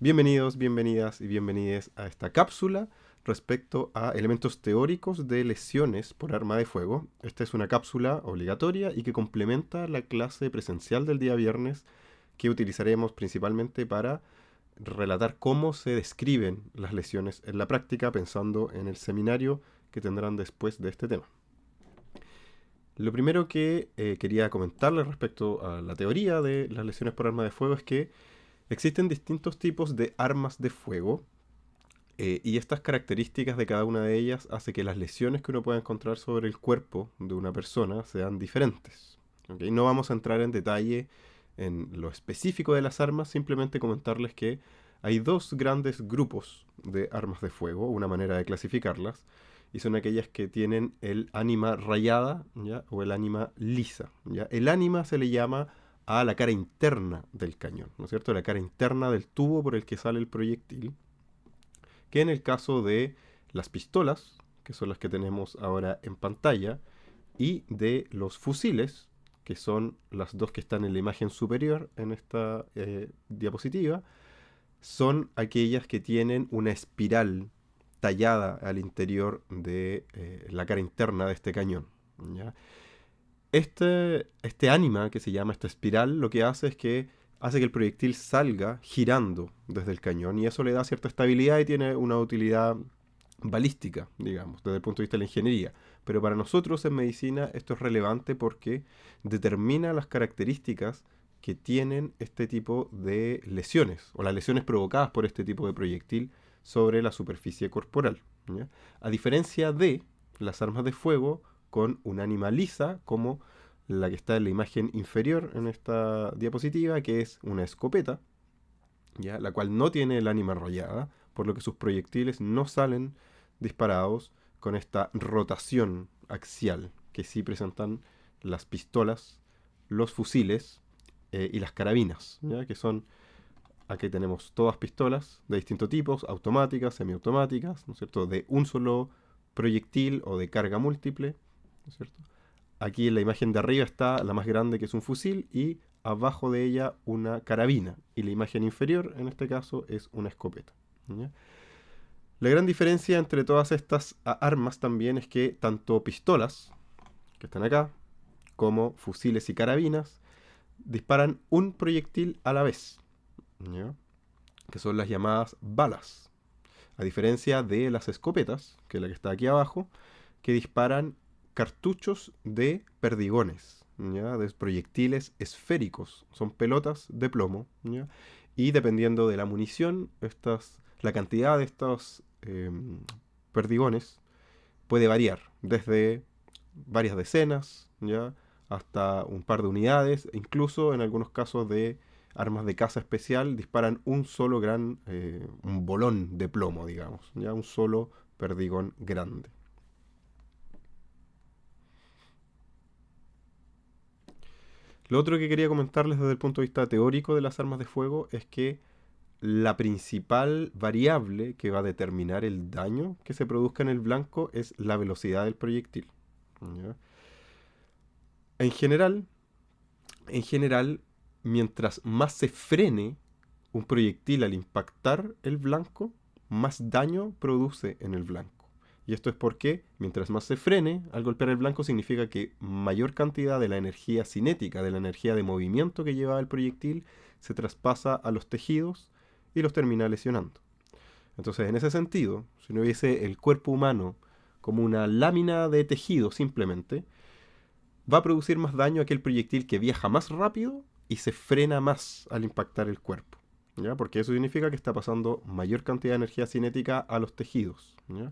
Bienvenidos, bienvenidas y bienvenides a esta cápsula respecto a elementos teóricos de lesiones por arma de fuego. Esta es una cápsula obligatoria y que complementa la clase presencial del día viernes que utilizaremos principalmente para relatar cómo se describen las lesiones en la práctica pensando en el seminario que tendrán después de este tema. Lo primero que quería comentarles respecto a la teoría de las lesiones por arma de fuego es que existen distintos tipos de armas de fuego y estas características de cada una de ellas hace que las lesiones que uno pueda encontrar sobre el cuerpo de una persona sean diferentes. ¿Ok? No vamos a entrar en detalle en lo específico de las armas, simplemente comentarles que hay dos grandes grupos de armas de fuego, una manera de clasificarlas, y son aquellas que tienen el ánima rayada, ¿ya? O el ánima lisa, ¿ya? El ánima se le llama a la cara interna del cañón, ¿no es cierto? La cara interna del tubo por el que sale el proyectil, que en el caso de las pistolas, que son las que tenemos ahora en pantalla, y de los fusiles, que son las dos que están en la imagen superior en esta diapositiva, son aquellas que tienen una espiral tallada al interior de la cara interna de este cañón, ¿ya? Este ánima que se llama esta espiral lo que hace es que hace que el proyectil salga girando desde el cañón y eso le da cierta estabilidad y tiene una utilidad balística, digamos, desde el punto de vista de la ingeniería. Pero para nosotros en medicina esto es relevante porque determina las características que tienen este tipo de lesiones o las lesiones provocadas por este tipo de proyectil sobre la superficie corporal, ¿ya? A diferencia de las armas de fuego con un ánima lisa como la que está en la imagen inferior en esta diapositiva, que es una escopeta, ¿ya? La cual no tiene el ánima rayada, por lo que sus proyectiles no salen disparados con esta rotación axial que sí presentan las pistolas, los fusiles y las carabinas, ¿ya? Que son, aquí tenemos todas pistolas de distintos tipos, automáticas, semiautomáticas, ¿no es cierto? De un solo proyectil o de carga múltiple, ¿no es cierto? Aquí en la imagen de arriba está la más grande, que es un fusil, y abajo de ella una carabina. Y la imagen inferior, en este caso, es una escopeta, ¿ya? La gran diferencia entre todas estas armas también es que tanto pistolas, que están acá, como fusiles y carabinas, disparan un proyectil a la vez, ¿ya? Que son las llamadas balas. A diferencia de las escopetas, que es la que está aquí abajo, que disparan cartuchos de perdigones, ¿ya? De proyectiles esféricos. Son pelotas de plomo, ¿ya? Y dependiendo de la munición, la cantidad de estos perdigones puede variar, desde varias decenas, ¿ya? Hasta un par de unidades, e incluso en algunos casos de armas de caza especial disparan un solo un bolón de plomo, digamos, ya un solo perdigón grande. Lo otro que quería comentarles desde el punto de vista teórico de las armas de fuego es que la principal variable que va a determinar el daño que se produzca en el blanco es la velocidad del proyectil, ¿ya? En general, en general, mientras más se frene un proyectil al impactar el blanco, más daño produce en el blanco. Y esto es porque mientras más se frene al golpear el blanco significa que mayor cantidad de la energía cinética, de la energía de movimiento que lleva el proyectil, se traspasa a los tejidos y los termina lesionando. Entonces, en ese sentido, si no hubiese el cuerpo humano como una lámina de tejido simplemente, va a producir más daño aquel proyectil que viaja más rápido y se frena más al impactar el cuerpo, ¿ya? Porque eso significa que está pasando mayor cantidad de energía cinética a los tejidos, ¿ya?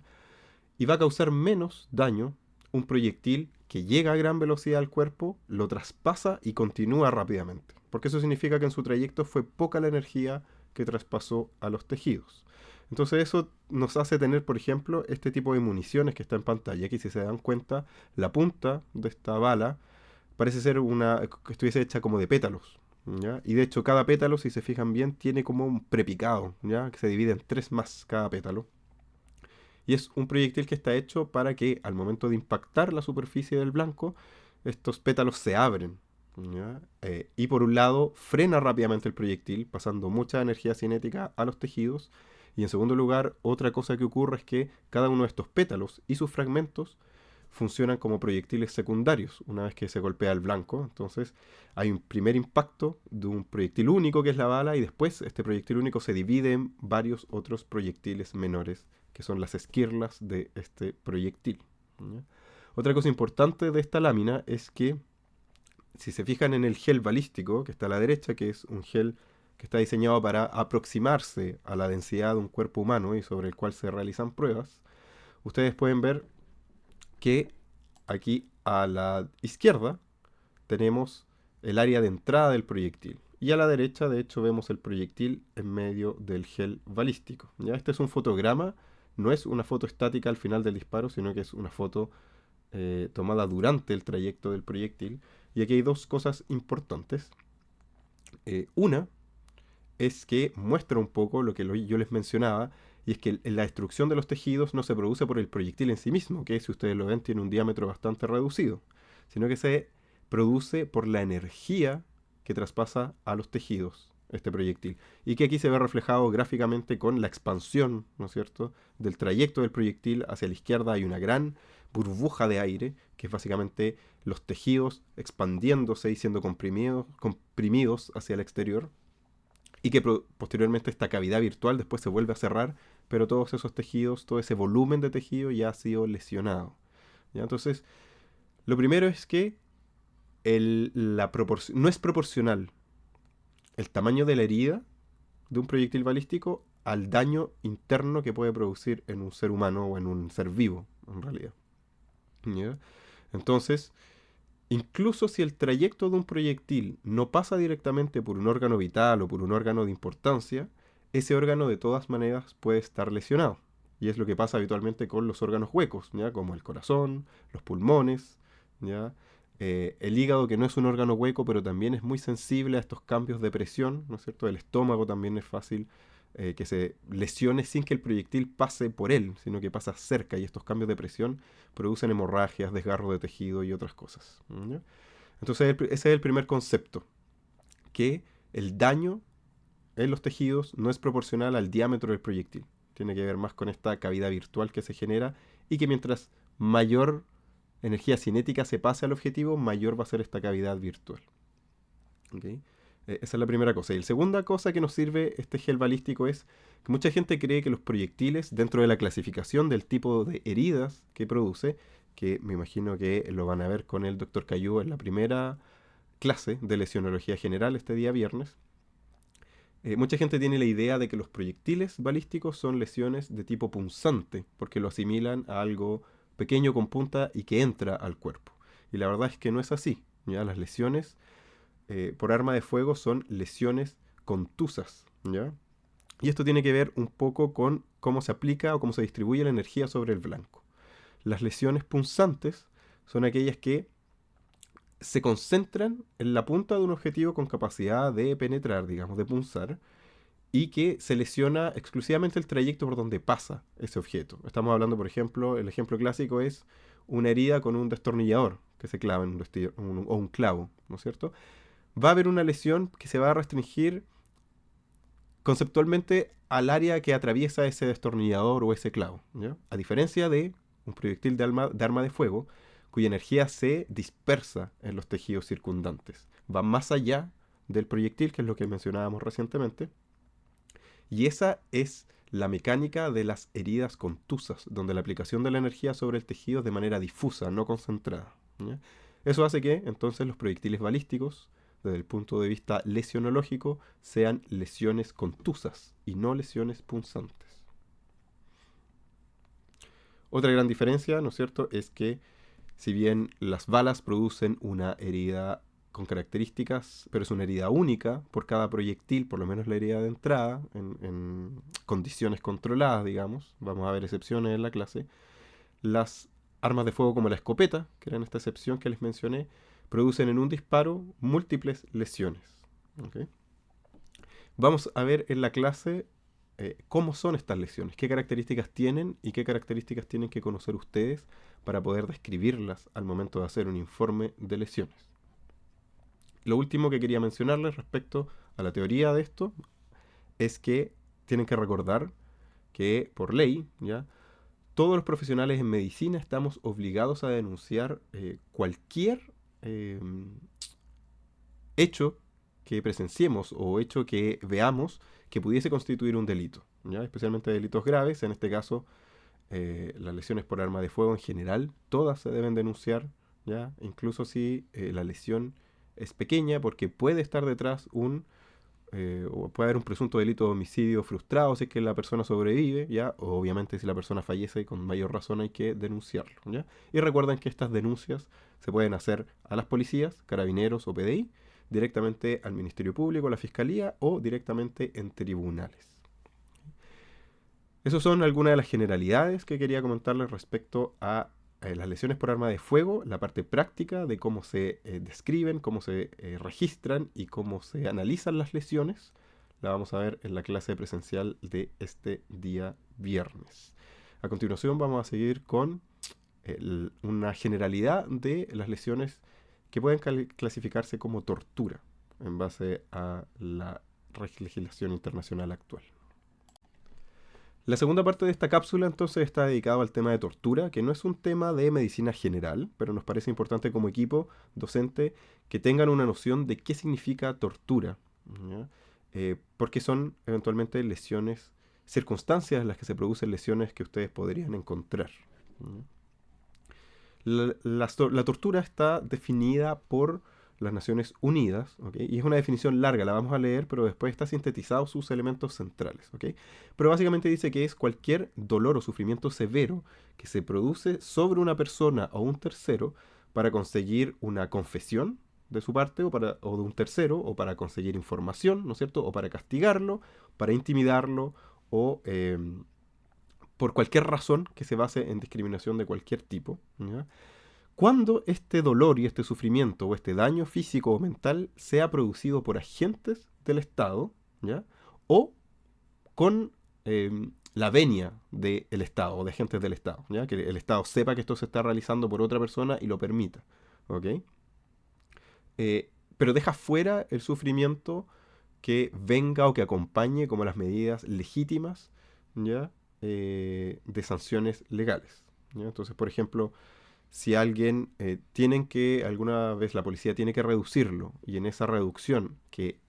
Y va a causar menos daño un proyectil que llega a gran velocidad al cuerpo, lo traspasa y continúa rápidamente. Porque eso significa que en su trayecto fue poca la energía que traspasó a los tejidos. Entonces eso nos hace tener, por ejemplo, este tipo de municiones que está en pantalla, que si se dan cuenta, la punta de esta bala parece ser una que estuviese hecha como de pétalos, ¿ya? Y de hecho cada pétalo, si se fijan bien, tiene como un prepicado, ¿ya? Que se divide en tres más cada pétalo. Y es un proyectil que está hecho para que al momento de impactar la superficie del blanco, estos pétalos se abren, ¿Ya? Y por un lado, frena rápidamente el proyectil, pasando mucha energía cinética a los tejidos. Y en segundo lugar, otra cosa que ocurre es que cada uno de estos pétalos y sus fragmentos funcionan como proyectiles secundarios una vez que se golpea el blanco. Entonces hay un primer impacto de un proyectil único que es la bala y después este proyectil único se divide en varios otros proyectiles menores que son las esquirlas de este proyectil. ¿Ya? Otra cosa importante de esta lámina es que si se fijan en el gel balístico que está a la derecha, que es un gel que está diseñado para aproximarse a la densidad de un cuerpo humano y sobre el cual se realizan pruebas, ustedes pueden ver que aquí a la izquierda tenemos el área de entrada del proyectil. Y a la derecha, de hecho, vemos el proyectil en medio del gel balístico. ¿Ya? Este es un fotograma, no es una foto estática al final del disparo, sino que es una foto tomada durante el trayecto del proyectil. Y aquí hay dos cosas importantes. Una es que muestra un poco lo que yo les mencionaba, y es que la destrucción de los tejidos no se produce por el proyectil en sí mismo, que si ustedes lo ven tiene un diámetro bastante reducido, sino que se produce por la energía que traspasa a los tejidos este proyectil. Y que aquí se ve reflejado gráficamente con la expansión, ¿no es cierto?, del trayecto del proyectil hacia la izquierda hay una gran burbuja de aire, que es básicamente los tejidos expandiéndose y siendo comprimidos hacia el exterior, y que posteriormente esta cavidad virtual después se vuelve a cerrar, pero todos esos tejidos, todo ese volumen de tejido ya ha sido lesionado. ¿Ya? Entonces, lo primero es que no es proporcional el tamaño de la herida de un proyectil balístico al daño interno que puede producir en un ser humano o en un ser vivo, en realidad. ¿Ya? Entonces, incluso si el trayecto de un proyectil no pasa directamente por un órgano vital o por un órgano de importancia, ese órgano de todas maneras puede estar lesionado. Y es lo que pasa habitualmente con los órganos huecos, ¿ya? Como el corazón, los pulmones, ¿ya? El hígado, que no es un órgano hueco, pero también es muy sensible a estos cambios de presión, ¿no es cierto? El estómago también es fácil que se lesione sin que el proyectil pase por él, sino que pasa cerca, y estos cambios de presión producen hemorragias, desgarro de tejido y otras cosas. ¿Ya? Entonces ese es el primer concepto, que el daño en los tejidos no es proporcional al diámetro del proyectil. Tiene que ver más con esta cavidad virtual que se genera y que mientras mayor energía cinética se pase al objetivo, mayor va a ser esta cavidad virtual. ¿Okay? Esa es la primera cosa. Y la segunda cosa que nos sirve este gel balístico es que mucha gente cree que los proyectiles, dentro de la clasificación del tipo de heridas que produce, que me imagino que lo van a ver con el doctor Cayú en la primera clase de lesionología general este día viernes, mucha gente tiene la idea de que los proyectiles balísticos son lesiones de tipo punzante, porque lo asimilan a algo pequeño con punta y que entra al cuerpo. Y la verdad es que no es así. ¿Ya? Las lesiones por arma de fuego son lesiones contusas, ¿ya? Y esto tiene que ver un poco con cómo se aplica o cómo se distribuye la energía sobre el blanco. Las lesiones punzantes son aquellas que se concentran en la punta de un objetivo con capacidad de penetrar, digamos, de punzar, y que se lesiona exclusivamente el trayecto por donde pasa ese objeto. Estamos hablando, por ejemplo, el ejemplo clásico es una herida con un destornillador que se clava en o un clavo, ¿no es cierto? Va a haber una lesión que se va a restringir conceptualmente al área que atraviesa ese destornillador o ese clavo, ¿ya? A diferencia de un proyectil de arma de fuego, cuya energía se dispersa en los tejidos circundantes. Va más allá del proyectil, que es lo que mencionábamos recientemente, y esa es la mecánica de las heridas contusas, donde la aplicación de la energía sobre el tejido es de manera difusa, no concentrada, ¿ya? Eso hace que entonces los proyectiles balísticos, desde el punto de vista lesionológico, sean lesiones contusas y no lesiones punzantes. Otra gran diferencia, ¿no es cierto?, es que si bien las balas producen una herida con características, pero es una herida única por cada proyectil, por lo menos la herida de entrada, en condiciones controladas, digamos, vamos a ver excepciones en la clase, las armas de fuego como la escopeta, que eran esta excepción que les mencioné, producen en un disparo múltiples lesiones. ¿Okay? Vamos a ver en la clase cómo son estas lesiones, qué características tienen y qué características tienen que conocer ustedes para poder describirlas al momento de hacer un informe de lesiones. lo último que quería mencionarles respecto a la teoría de esto es que tienen que recordar que por ley, ¿ya? Todos los profesionales en medicina estamos obligados a denunciar cualquier eh, hecho que presenciemos o hecho que veamos que pudiese constituir un delito, ¿ya? Especialmente delitos graves, en este caso las lesiones por arma de fuego en general, todas se deben denunciar, ¿ya? Incluso si la lesión es pequeña, porque puede estar detrás o puede haber un presunto delito de homicidio frustrado si es que la persona sobrevive, ¿ya? O obviamente si la persona fallece, con mayor razón hay que denunciarlo, ¿ya? Y recuerden que estas denuncias se pueden hacer a las policías, carabineros o PDI, directamente al Ministerio Público, a la Fiscalía o directamente en tribunales. Esas son algunas de las generalidades que quería comentarles respecto a las lesiones por arma de fuego, la parte práctica de cómo se describen, cómo se registran y cómo se analizan las lesiones. La vamos a ver en la clase presencial de este día viernes. A continuación vamos a seguir con una generalidad de las lesiones que pueden clasificarse como tortura en base a la legislación internacional actual. La segunda parte de esta cápsula entonces está dedicada al tema de tortura, que no es un tema de medicina general, pero nos parece importante como equipo docente que tengan una noción de qué significa tortura, porque son eventualmente lesiones, circunstancias en las que se producen lesiones que ustedes podrían encontrar. La tortura está definida por las Naciones Unidas, ¿okay? Y es una definición larga, la vamos a leer, pero después está sintetizado sus elementos centrales, ¿okay? Pero básicamente dice que es cualquier dolor o sufrimiento severo que se produce sobre una persona o un tercero para conseguir una confesión de su parte o de un tercero, o para conseguir información, ¿no es cierto? O para castigarlo, para intimidarlo, o por cualquier razón que se base en discriminación de cualquier tipo, ¿ya? Cuando este dolor y este sufrimiento o este daño físico o mental sea producido por agentes del Estado, ¿ya? O con la venia del Estado o de agentes del Estado, ¿ya? Que el Estado sepa que esto se está realizando por otra persona y lo permita, ¿ok? Pero deja fuera el sufrimiento que venga o que acompañe como las medidas legítimas, ¿ya? De sanciones legales, ¿ya? Entonces, por ejemplo, si alguien tienen que, alguna vez la policía tiene que reducirlo, y en esa reducción que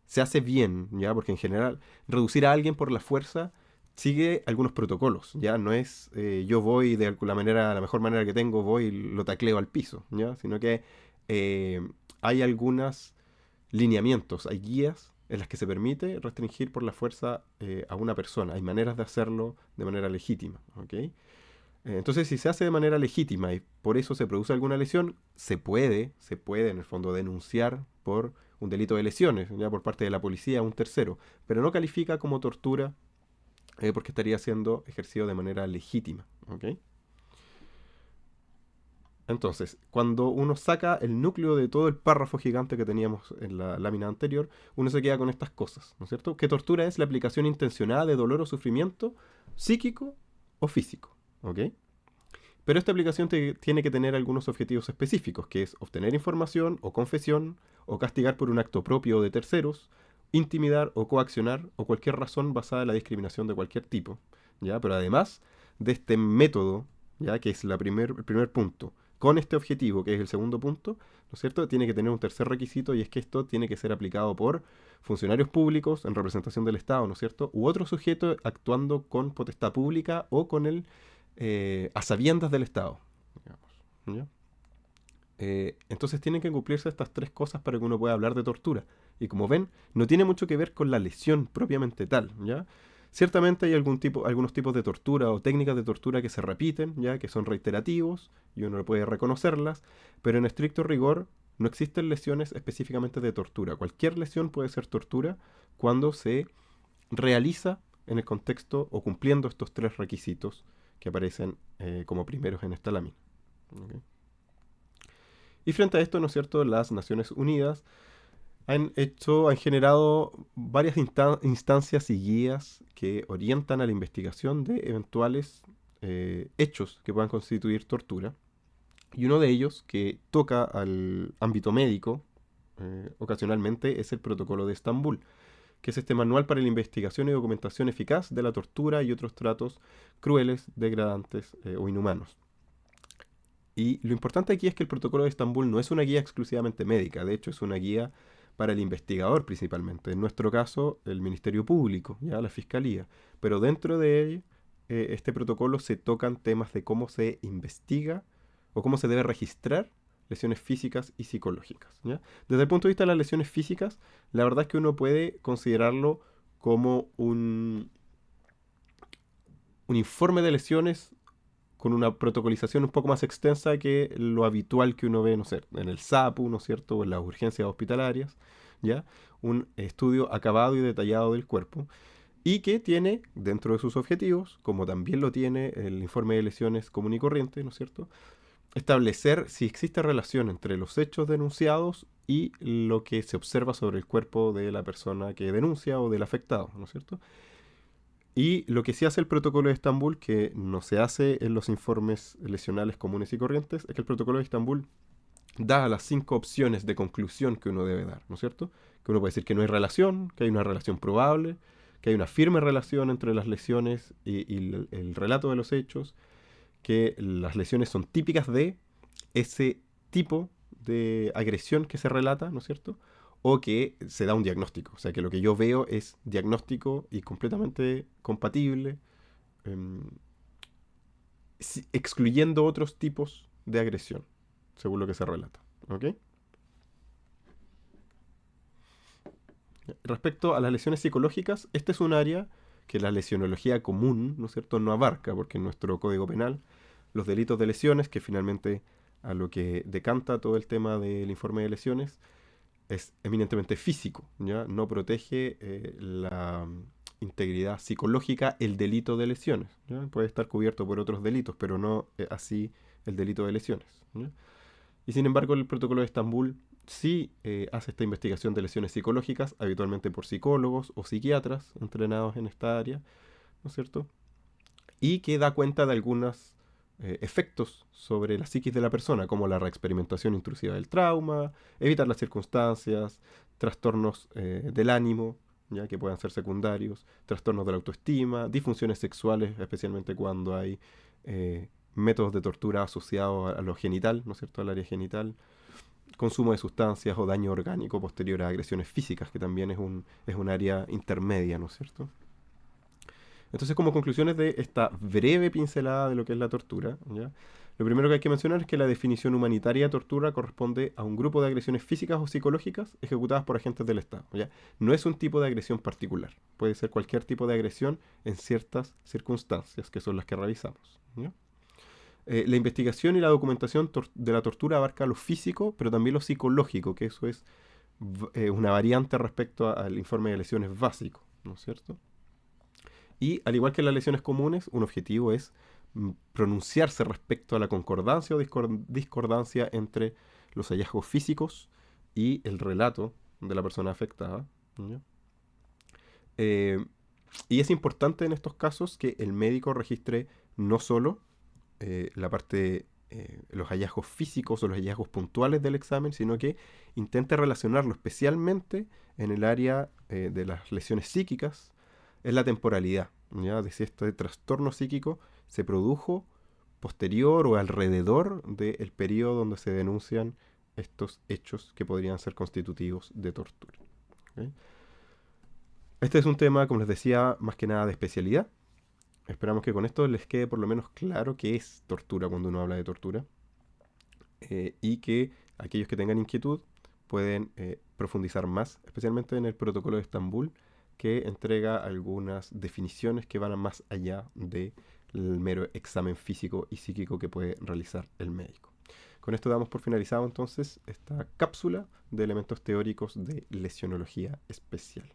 se hace bien, ¿ya? Porque en general, reducir a alguien por la fuerza sigue algunos protocolos, ¿ya? No es yo voy de la mejor manera que tengo, voy y lo tacleo al piso, ¿ya? Sino que hay algunos lineamientos, hay guías en las que se permite restringir por la fuerza a una persona. Hay maneras de hacerlo de manera legítima, ¿ok? Entonces, si se hace de manera legítima y por eso se produce alguna lesión, se puede en el fondo denunciar por un delito de lesiones, ya por parte de la policía a un tercero, pero no califica como tortura porque estaría siendo ejercido de manera legítima, ¿ok? Entonces, cuando uno saca el núcleo de todo el párrafo gigante que teníamos en la lámina anterior, uno se queda con estas cosas, ¿no es cierto? Que tortura es la aplicación intencionada de dolor o sufrimiento psíquico o físico, ¿ok? Pero esta aplicación tiene que tener algunos objetivos específicos, que es obtener información o confesión, o castigar por un acto propio o de terceros, intimidar o coaccionar, o cualquier razón basada en la discriminación de cualquier tipo, ¿ya? Pero además de este método, ¿ya? Que es el primer punto, con este objetivo, que es el segundo punto, ¿no es cierto? Tiene que tener un tercer requisito, y es que esto tiene que ser aplicado por funcionarios públicos en representación del Estado, ¿no es cierto? U otro sujeto actuando con potestad pública o con el a sabiendas del Estado, digamos, ¿ya? Entonces tienen que cumplirse estas tres cosas para que uno pueda hablar de tortura. Y como ven, no tiene mucho que ver con la lesión propiamente tal, ¿ya? Ciertamente hay algunos tipos de tortura o técnicas de tortura que se repiten, ¿ya? Que son reiterativos y uno puede reconocerlas, pero en estricto rigor no existen lesiones específicamente de tortura. Cualquier lesión puede ser tortura cuando se realiza en el contexto o cumpliendo estos tres requisitos que aparecen como primeros en esta lámina. ¿Okay? Y frente a esto, ¿no es cierto?, las Naciones Unidas han generado varias instancias y guías que orientan a la investigación de eventuales hechos que puedan constituir tortura. Y uno de ellos, que toca al ámbito médico, ocasionalmente es el Protocolo de Estambul, que es este manual para la investigación y documentación eficaz de la tortura y otros tratos crueles, degradantes o inhumanos. Y lo importante aquí es que el Protocolo de Estambul no es una guía exclusivamente médica, de hecho es una guía para el investigador principalmente, en nuestro caso el Ministerio Público, ya la Fiscalía, pero dentro de él, este protocolo se tocan temas de cómo se investiga o cómo se debe registrar lesiones físicas y psicológicas, ¿ya? Desde el punto de vista de las lesiones físicas, la verdad es que uno puede considerarlo como un informe de lesiones con una protocolización un poco más extensa que lo habitual que uno ve, no sé, en el SAPU, ¿no es cierto?, o en las urgencias hospitalarias, ¿ya? Un estudio acabado y detallado del cuerpo y que tiene dentro de sus objetivos, como también lo tiene el informe de lesiones común y corriente, ¿no es cierto?, establecer si existe relación entre los hechos denunciados y lo que se observa sobre el cuerpo de la persona que denuncia o del afectado, ¿no es cierto? Y lo que sí hace el protocolo de Estambul, que no se hace en los informes lesionales comunes y corrientes, es que el protocolo de Estambul da las 5 opciones de conclusión que uno debe dar, ¿no es cierto? Que uno puede decir que no hay relación, que hay una relación probable, que hay una firme relación entre las lesiones y el relato de los hechos, que las lesiones son típicas de ese tipo de agresión que se relata, ¿no es cierto? O que se da un diagnóstico. O sea, que lo que yo veo es diagnóstico y completamente compatible, em, excluyendo otros tipos de agresión, según lo que se relata. ¿Ok? Respecto a las lesiones psicológicas, este es un área que la lesionología común, ¿no es cierto?, no abarca, porque en nuestro Código Penal los delitos de lesiones, que finalmente a lo que decanta todo el tema del informe de lesiones, es eminentemente físico, ¿ya? No protege la integridad psicológica el delito de lesiones, ¿ya? Puede estar cubierto por otros delitos, pero no así el delito de lesiones, ¿ya? Y sin embargo, el protocolo de Estambul sí hace esta investigación de lesiones psicológicas, habitualmente por psicólogos o psiquiatras entrenados en esta área, ¿no es cierto? Y que da cuenta de algunos efectos sobre la psiquis de la persona, como la reexperimentación intrusiva del trauma, evitar las circunstancias, trastornos del ánimo, ya que puedan ser secundarios, trastornos de la autoestima, disfunciones sexuales, especialmente cuando hay métodos de tortura asociados a lo genital, ¿no es cierto?, al área genital, consumo de sustancias o daño orgánico posterior a agresiones físicas, que también es un área intermedia, ¿no es cierto? Entonces, como conclusiones de esta breve pincelada de lo que es la tortura, ¿ya? Lo primero que hay que mencionar es que la definición humanitaria de tortura corresponde a un grupo de agresiones físicas o psicológicas ejecutadas por agentes del Estado, ¿ya? No es un tipo de agresión particular. Puede ser cualquier tipo de agresión en ciertas circunstancias, que son las que revisamos, ¿ya? La investigación y la documentación de la tortura abarca lo físico, pero también lo psicológico, que eso es una variante respecto al informe de lesiones básico, ¿no es cierto? Y al igual que en las lesiones comunes, un objetivo es pronunciarse respecto a la concordancia o discordancia entre los hallazgos físicos y el relato de la persona afectada, ¿ya? Eh, y es importante en estos casos que el médico registre no solo la parte, los hallazgos físicos o los hallazgos puntuales del examen, sino que intente relacionarlo especialmente en el área de las lesiones psíquicas, en la temporalidad, ¿ya? De si este trastorno psíquico se produjo posterior o alrededor del periodo donde se denuncian estos hechos que podrían ser constitutivos de tortura. ¿Ok? Este es un tema, como les decía, más que nada de especialidad. Esperamos que con esto les quede por lo menos claro qué es tortura cuando uno habla de tortura, y que aquellos que tengan inquietud pueden profundizar más, especialmente en el protocolo de Estambul, que entrega algunas definiciones que van más allá del mero examen físico y psíquico que puede realizar el médico. Con esto damos por finalizado entonces esta cápsula de elementos teóricos de lesionología especial.